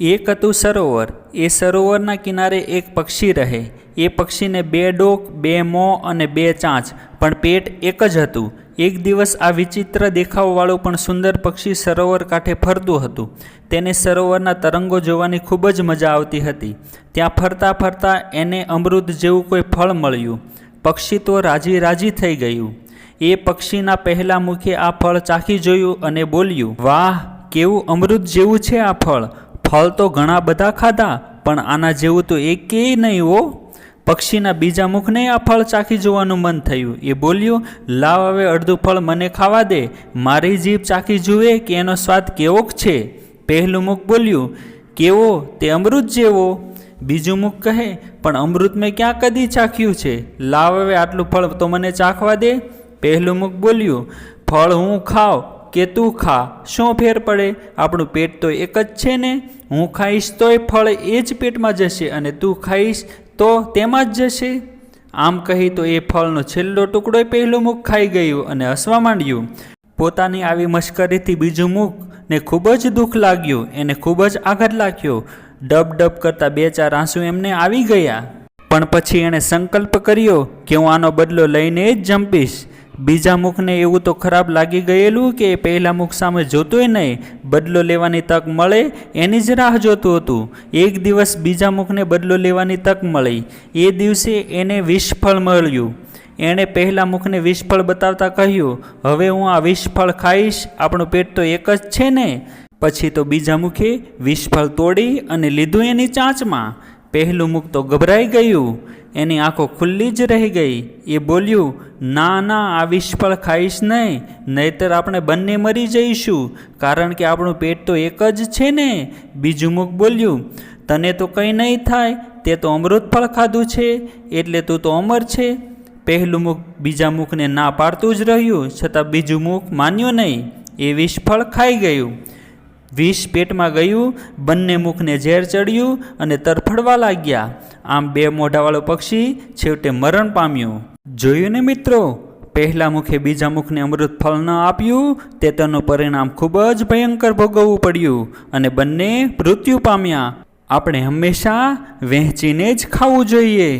એક હતું સરોવર। એ સરોવરના કિનારે એક પક્ષી રહે। એ પક્ષીને 2 ડોક, 2 મોં અને 2 ચાંચ, પણ પેટ એક જ હતું। એક દિવસ આ વિચિત્ર દેખાવવાળું પણ સુંદર પક્ષી સરોવર કાંઠે ફરતું હતું। તેને સરોવરના તરંગો જોવાની ખૂબ જ મજા આવતી હતી। ત્યાં ફરતા ફરતા એને અમૃત જેવું કોઈ ફળ મળ્યું। પક્ષી તો રાજી રાજી થઈ ગયું। એ પક્ષીના પહેલા મુખે આ ફળ ચાખી જોયું અને બોલ્યું, વાહ, કેવું અમૃત જેવું છે આ ફળ। ફળ તો ઘણા બધા ખાધા, પણ આના જેવું તો એકેય નહીં હો। પક્ષીના બીજા મુખને આ ફળ ચાખી જોવાનું મન થયું। એ બોલ્યો, લાવ હવે અડધું ફળ મને ખાવા દે, મારી જીભ ચાખી જુએ કે એનો સ્વાદ કેવોક છે। પહેલું મુખ બોલ્યું, કેવો, તે અમૃત જેવો। બીજું મુખ કહે, પણ અમૃત મેં ક્યાં કદી ચાખ્યું છે, લાવ હવે આટલું ફળ તો મને ચાખવા દે। પહેલું મુખ બોલ્યું, ફળ હું ખાવ કે તું ખા, શું ફેર પડે, આપણું પેટ તો એક જ છે ને। હું ખાઈશ તોય ફળ એ જ પેટમાં જશે અને તું ખાઈશ તો તેમાં જ જશે। આમ કહી તો એ ફળનો છેલ્લો ટુકડો પહેલું મુખ ખાઈ ગયું અને હસવા માંડ્યું। પોતાની આવી મશ્કરીથી બીજું મુખને ખૂબ જ દુઃખ લાગ્યું। એને ખૂબ જ આઘાત લાગ્યો। ડબ ડબ કરતા 2-4 આંસુ એમને આવી ગયા। પણ પછી એણે સંકલ્પ કર્યો કે હું આનો બદલો લઈને જ જંપીશ। બીજા મુખને એવું તો ખરાબ લાગી ગયેલું કે એ પહેલા મુખ સામે જોતોય નહીં, બદલો લેવાની તક મળે એની જ રાહ જોતું હતું। એક દિવસ બીજા મુખને બદલો લેવાની તક મળી। એ દિવસે એને વિષફળ મળ્યું। એણે પહેલા મુખને વિષફળ બતાવતા કહ્યું, હવે હું આ વિષફળ ખાઈશ, આપણું પેટ તો એક જ છે ને। પછી તો બીજા મુખે વિષફળ તોડી અને લીધું એની ચાંચમાં। પહેલું મુખ તો ગભરાઈ ગયું। એની આંખો ખુલ્લી જ રહી ગઈ। એ બોલ્યું, ના ના, આ વિષફળ ખાઈશ નહીં, નહીતર આપણે બંને મરી જઈશું, કારણ કે આપણું પેટ તો એક જ છે ને। બીજું મુખ બોલ્યું, તને તો કંઈ નહીં થાય, તે તો અમૃત ફળ ખાધું છે, એટલે તું તો અમર છે। પહેલું મુખ બીજા મુખને ના પાડતું જ રહ્યું, છતાં બીજું મુખ માન્યું નહીં। એ વિષફળ ખાઈ ગયું। વિષ પેટમાં ગયું, બંને મુખને ઝેર ચડ્યું અને તરફડવા લાગ્યા। આમ 2 મોઢાવાળું પક્ષી છેવટે મરણ પામ્યું। જોયું ને મિત્રો, પહેલા મુખે બીજા મુખને અમૃત ફળ ન આપ્યું, તે તેનું પરિણામ ખૂબ જ ભયંકર ભોગવવું પડ્યું અને બંને મૃત્યુ પામ્યા। આપણે હંમેશા વહેંચીને જ ખાવું જોઈએ।